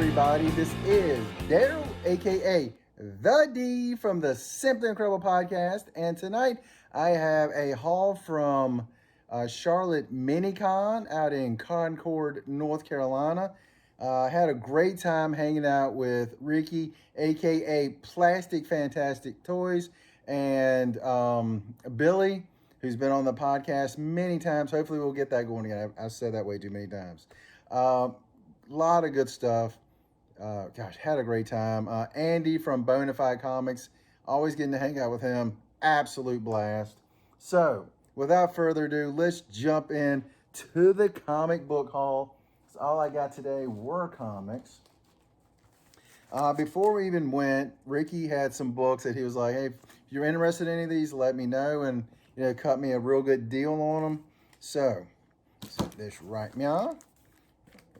everybody? This is Daryl, aka The D from the Simply Incredible podcast. And tonight I have a haul from Charlotte Minicon out in Concord, North Carolina. Had a great time hanging out with Ricky, aka Plastic Fantastic Toys, and Billy, who's been on the podcast many times. Hopefully we'll get that going again. I've said that way too many times. Lot of good stuff. Had a great time. Andy from Bonafide Comics, always getting to hang out with him. Absolute blast. So, without further ado, let's jump in to the comic book haul. That's all I got today were comics. Before we even went, Ricky had some books that he was like, hey, if you're interested in any of these, let me know. And, cut me a real good deal on them. So, set this right now.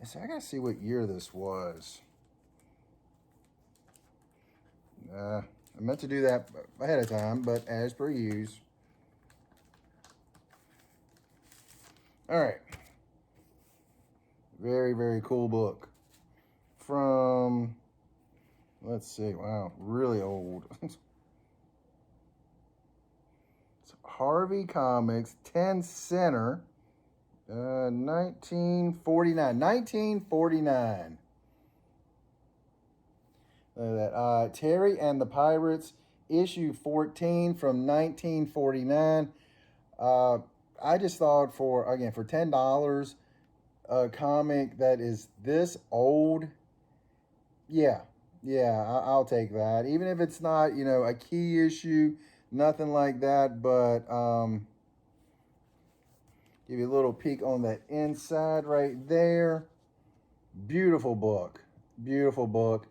So I gotta see what year this was. I meant to do that ahead of time, but as per use. All right. Very, very cool book. From, let's see, wow, really old. It's Harvey Comics, 10 Center. 1949. Look at that. Terry and the Pirates, issue 14 from 1949. I just thought for $10, a comic that is this old, I'll take that. Even if it's not, a key issue, nothing like that, but give you a little peek on that inside right there. Beautiful book. Beautiful book.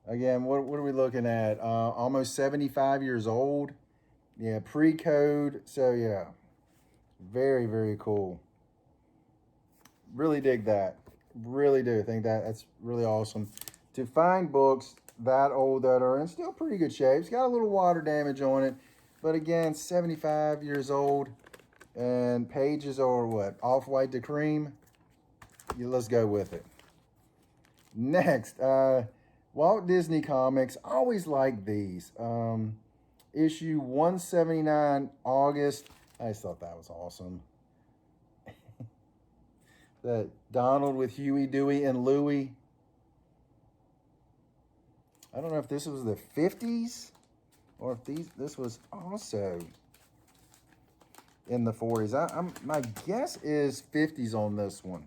Again, what are we looking at? Almost 75 years old. Yeah, pre-code. So, yeah. Very, very cool. Really dig that. Really do. Think that's really awesome. To find books that old that are in still pretty good shape. It's got a little water damage on it. But again, 75 years old. And pages are what? Off-white to cream? Yeah, let's go with it. Next, Walt Disney Comics. Always like these. Issue 179, August. I just thought that was awesome. That Donald with Huey, Dewey, and Louie. I don't know if this was the 50s or if this was also in the 40s. My guess is 50s on this one.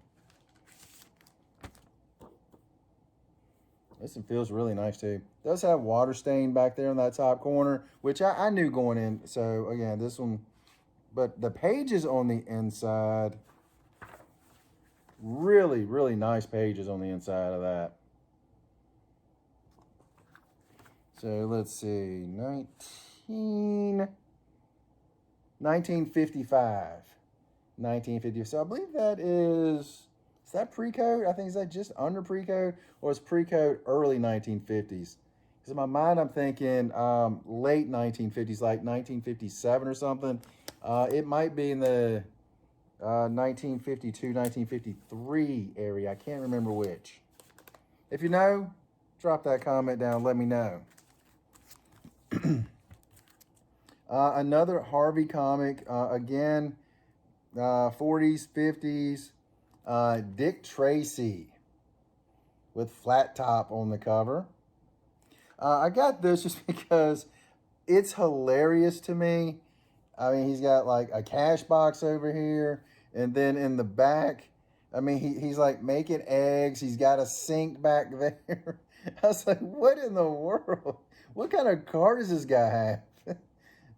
This one feels really nice too. Does have water stain back there in that top corner, which I knew going in. So again, this one, but the pages on the inside, really, really nice pages on the inside of that. So let's see, 1955. So I believe that is that pre-code? I think, is that just under pre-code? Or is pre-code early 1950s? Because in my mind, I'm thinking late 1950s, like 1957 or something. It might be in the 1952, 1953 area. I can't remember which. If you know, drop that comment down. Let me know. Another Harvey comic, again, 40s, 50s, Dick Tracy with flat top on the cover. I got this just because it's hilarious to me. I mean, he's got like a cash box over here, and then in the back, I mean, he's like making eggs. He's got a sink back there. I was like, what in the world? What kind of car does this guy have?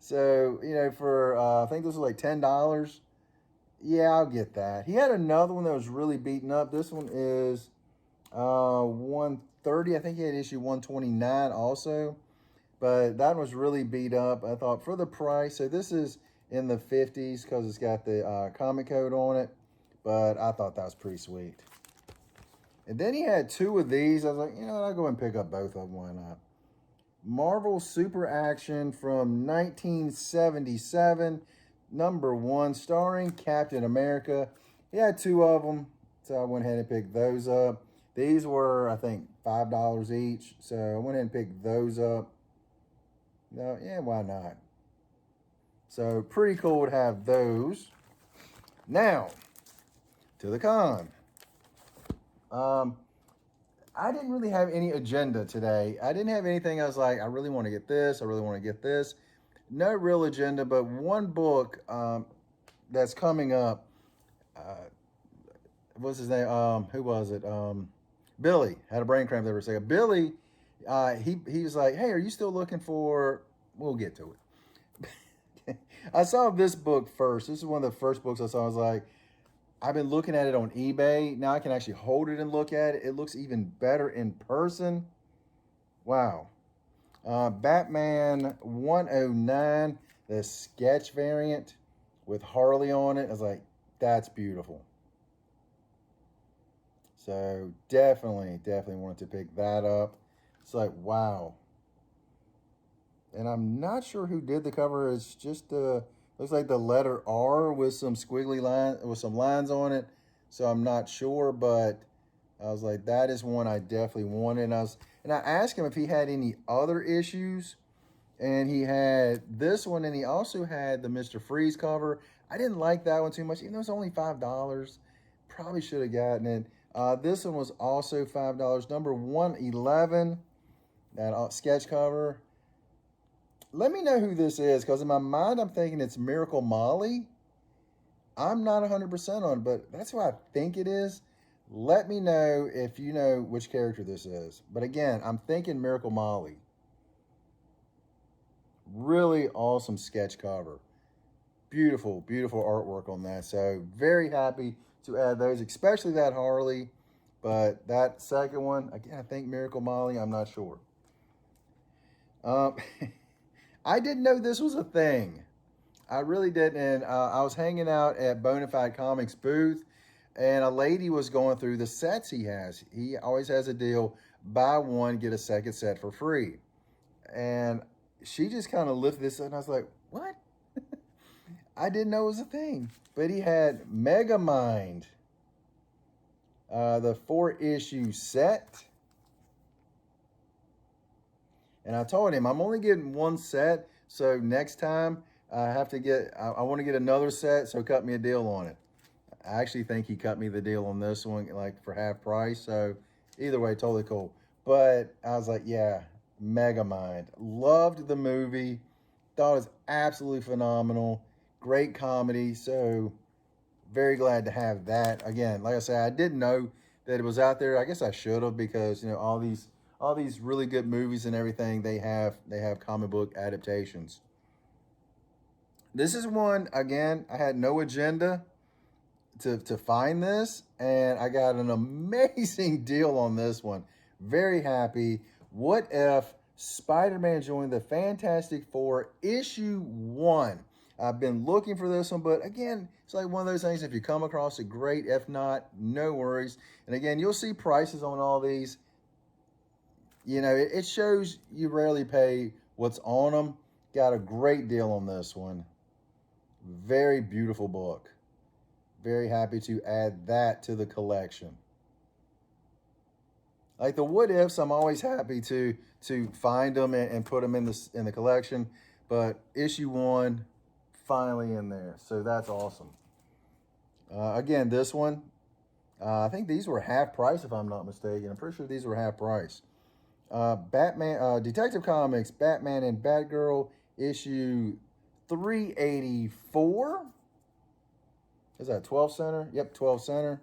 So, for, I think this was like $10. Yeah, I'll get that. He had another one that was really beaten up. This one is 130. I think he had issue 129 also. But that one was really beat up, I thought, for the price. So this is in the 50s because it's got the comic code on it. But I thought that was pretty sweet. And then he had two of these. I was like, I'll go and pick up both of them. Why not? Marvel Super Action from 1977, #1, starring Captain America. He had two of them, so I went ahead and picked those up. These were, I think, $5 each. So I went ahead and picked those up. No, yeah, why not? So pretty cool to have those. Now, to the con. I didn't really have any agenda today. I didn't have anything I was like, I really want to get this. I really want to get this. No real agenda, but one book that's coming up. What's his name? Who was it? Billy. Had a brain cramp there for a second. Billy, he was like, hey, are you still looking for... We'll get to it. I saw this book first. This is one of the first books I saw. I was like, I've been looking at it on eBay. Now I can actually hold it and look at it. It looks even better in person. Wow. Batman 109, the sketch variant with Harley on it. I was like, that's beautiful. So definitely wanted to pick that up. It's like, wow. And I'm not sure who did the cover. It's just looks like the letter R with some squiggly line with some lines on it. So I'm not sure, but I was like, that is one I definitely wanted. And I asked him if he had any other issues, and he had this one, and he also had the Mr. Freeze cover. I didn't like that one too much, even though it's only $5. Probably should have gotten it. This one was also $5. Number 111, that sketch cover. Let me know who this is, because in my mind, I'm thinking it's Miracle Molly. I'm not 100% on it, but that's who I think it is. Let me know if you know which character this is. But again, I'm thinking Miracle Molly. Really awesome sketch cover. Beautiful, beautiful artwork on that. So very happy to add those, especially that Harley. But that second one, again, I think Miracle Molly. I'm not sure. I didn't know this was a thing. I really didn't. And I was hanging out at Bonafide Comics booth, and a lady was going through the sets he has. He always has a deal, buy one, get a second set for free. And she just kind of lifted this up, and I was like, what? I didn't know it was a thing. But he had Megamind, the 4-issue set. And I told him, I'm only getting one set, so next time I have to get, I want to get another set, so cut me a deal on it. I actually think he cut me the deal on this one, like for half price, so either way, totally cool. But I was like, yeah, Megamind. Loved the movie, thought it was absolutely phenomenal, great comedy, so very glad to have that. Again, like I said, I didn't know that it was out there. I guess I should have, because, you know, all these really good movies and everything, they have comic book adaptations. This is one, again, I had no agenda to find this, and I got an amazing deal on this one. Very happy. What If Spider-Man joined the Fantastic Four issue 1? I've been looking for this one, but again, it's like one of those things, if you come across it, great. If not, no worries. And again, you'll see prices on all these. You know, it shows you rarely pay what's on them. Got a great deal on this one. Very beautiful book. Very happy to add that to the collection. Like the What Ifs, I'm always happy to find them and put them in the collection. But issue 1, finally in there. So that's awesome. Again, this one, I think these were half price, if I'm not mistaken. I'm pretty sure these were half price. Batman, Detective Comics, Batman and Batgirl, issue 384. Is that 12 center? Yep, 12 center.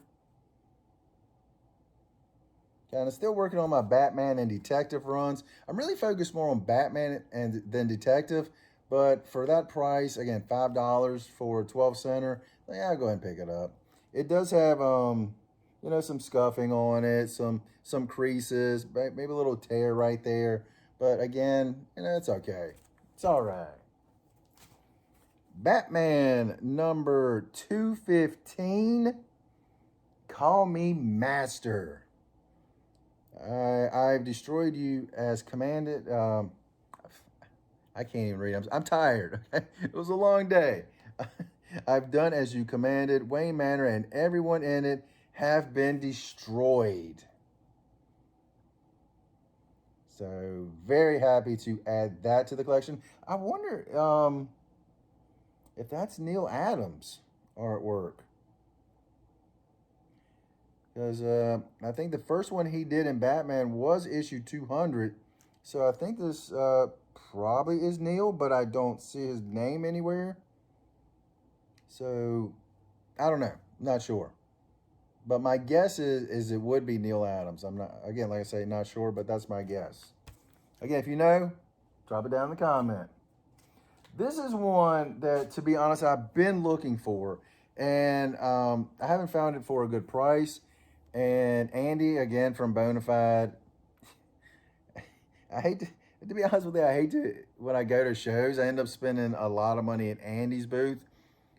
Kind of still working on my Batman and Detective runs. I'm really focused more on Batman than Detective, but for that price, again, $5 for 12 center, yeah, I'll go ahead and pick it up. It does have, you know, some scuffing on it, some creases, maybe a little tear right there. But again, you know, it's okay. It's all right. Batman number 215. Call me Master. I've destroyed you as commanded. I can't even read. I'm tired. It was a long day. I've done as you commanded. Wayne Manor and everyone in it have been destroyed. So very happy to add that to the collection. I wonder if that's Neil Adams artwork. Because I think the first one he did in Batman was issue 200. So I think this probably is Neil, but I don't see his name anywhere. So I don't know. Not sure. But my guess is it would be Neil Adams. I'm not, again, like I say, not sure, but that's my guess. Again, if you know, drop it down in the comment. This is one that, to be honest, I've been looking for, and I haven't found it for a good price. And Andy, again, from Bonafide, I hate to be honest with you, I hate to, when I go to shows, I end up spending a lot of money at Andy's booth,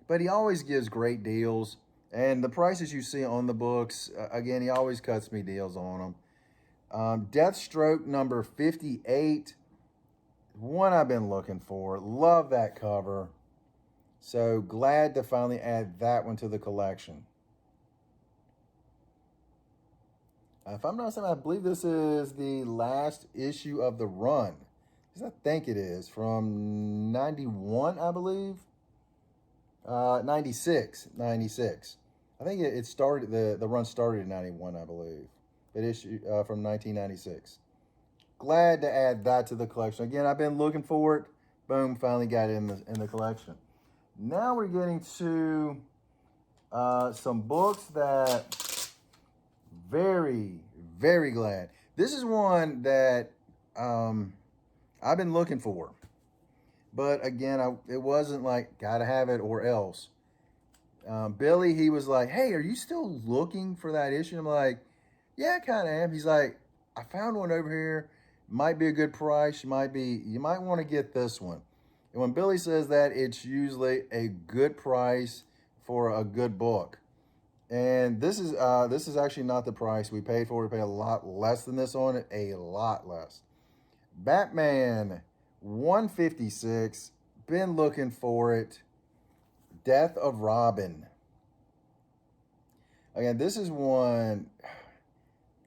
but he always gives great deals. And the prices you see on the books, again, he always cuts me deals on them. Deathstroke number 58, one I've been looking for. Love that cover. So glad to finally add that one to the collection. If I'm not mistaken, I believe this is the last issue of the run. Because I think it is from 91, I believe. 96. I think it started, the run started in 91, I believe. But issue from 1996. Glad to add that to the collection. Again, I've been looking for it. Boom, finally got it in the collection. Now we're getting to some books that very, very glad. This is one that I've been looking for. But again, it wasn't like, gotta have it or else. Billy, he was like, hey, are you still looking for that issue? I'm like, yeah, I kind of am. He's like, I found one over here. Might be a good price. You might want to get this one. And when Billy says that, it's usually a good price for a good book. And this is actually not the price we paid for. We paid a lot less than this on it, a lot less. Batman 156, been looking for it. Death of Robin. Again, this is one,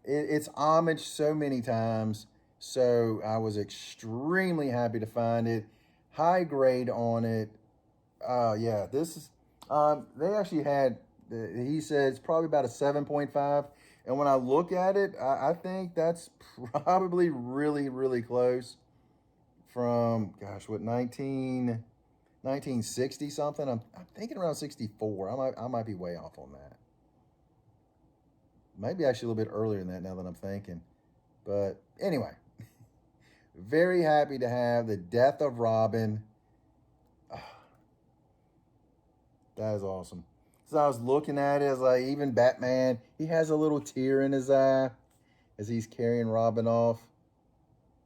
it's homage so many times, so I was extremely happy to find it. High grade on it. Yeah, this is, they actually had, he said it's probably about a 7.5. And when I look at it, I think that's probably really, really close from, gosh, what, 1960 something? I'm thinking around 64. I might be way off on that. Maybe actually a little bit earlier than that now that I'm thinking. But anyway, very happy to have the Death of Robin. That is awesome. So I was looking at it, I was like, even Batman, he has a little tear in his eye as he's carrying Robin off.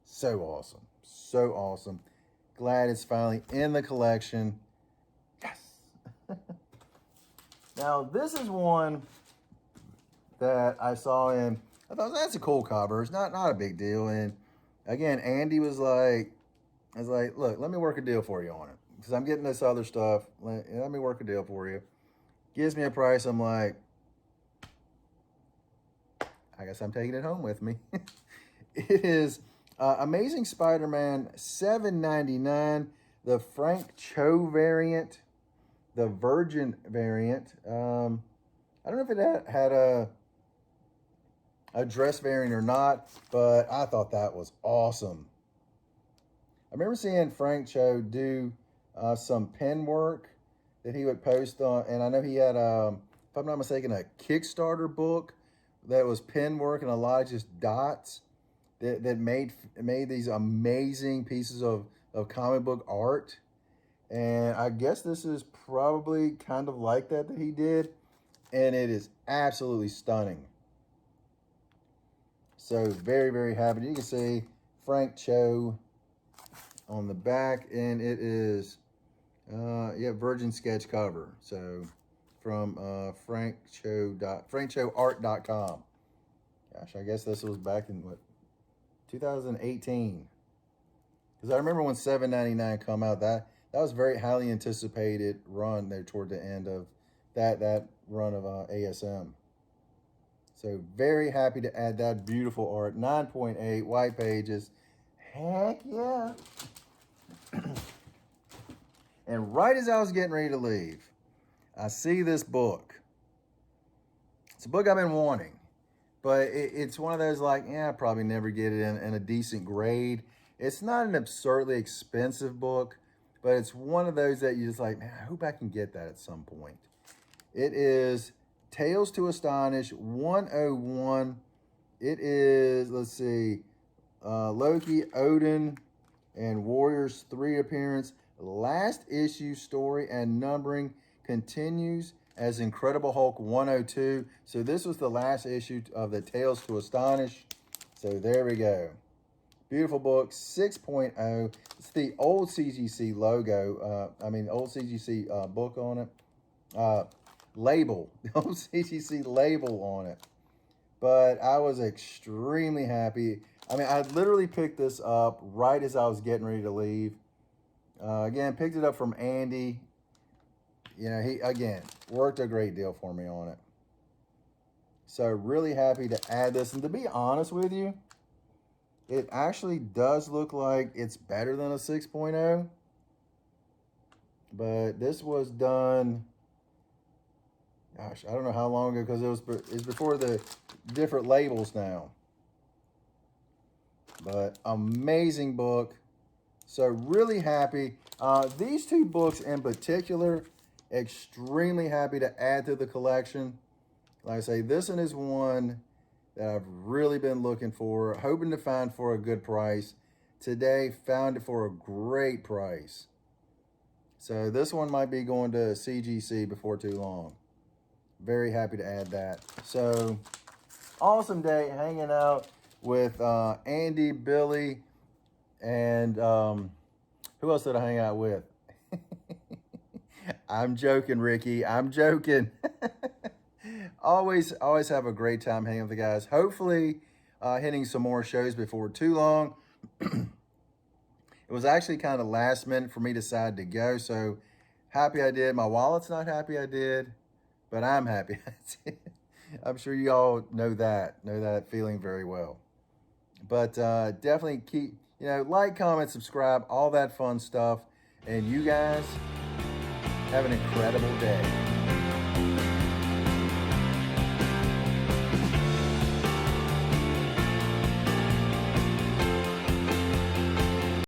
So awesome. So awesome. Glad it's finally in the collection. Yes. Now, this is one that I saw in, I thought, that's a cool cover. It's not a big deal. And again, Andy was like, I was like, look, let me work a deal for you on it. Because I'm getting this other stuff. Let me work a deal for you. Gives me a price. I'm like, I guess I'm taking it home with me. It is Amazing Spider-Man $7.99, the Frank Cho variant, the Virgin variant. I don't know if it had a dress variant or not, but I thought that was awesome. I remember seeing Frank Cho do some pen work that he would post on, and I know he had, if I'm not mistaken, a Kickstarter book that was pen work and a lot of just dots that made these amazing pieces of comic book art. And I guess this is probably kind of like that he did, and it is absolutely stunning. So very, very happy. You can see Frank Cho on the back, and it is Virgin sketch cover. So from frankchoart.com. Gosh, I guess this was back in what, 2018. Because I remember when $7.99 come out, that was very highly anticipated run there toward the end of that run of ASM. So very happy to add that beautiful art. 9.8 white pages. Heck yeah. And right as I was getting ready to leave, I see this book. It's a book I've been wanting, but it's one of those like, yeah, I probably never get it in a decent grade. It's not an absurdly expensive book, but it's one of those that you just like, man, I hope I can get that at some point. It is Tales to Astonish 101. It is, let's see, Loki, Odin, and Warriors 3 appearance. Last issue story and numbering continues as Incredible Hulk 102. So this was the last issue of the Tales to Astonish. So there we go. Beautiful book, 6.0. It's the old CGC logo. Old CGC book on it. Label. The old CGC label on it. But I was extremely happy. I literally picked this up right as I was getting ready to leave. Again, picked it up from Andy. You know, he, again, worked a great deal for me on it. So really happy to add this. And to be honest with you, it actually does look like it's better than a 6.0. But this was done, gosh, I don't know how long ago, because it's before the different labels now. But amazing book. So really happy. These two books in particular, extremely happy to add to the collection. Like I say, this one is one that I've really been looking for, hoping to find for a good price. Today, found it for a great price. So this one might be going to CGC before too long. Very happy to add that. So awesome day hanging out with Andy, Billy, and who else did I hang out with? I'm joking, Ricky. I'm joking. Always have a great time hanging with the guys. Hopefully hitting some more shows before too long. It was actually kind of last minute for me to decide to go, so happy I did. My wallet's not happy I did, but I'm happy I did. I'm sure you all know that feeling very well. But definitely keep, like, comment, subscribe, all that fun stuff. And you guys have an incredible day.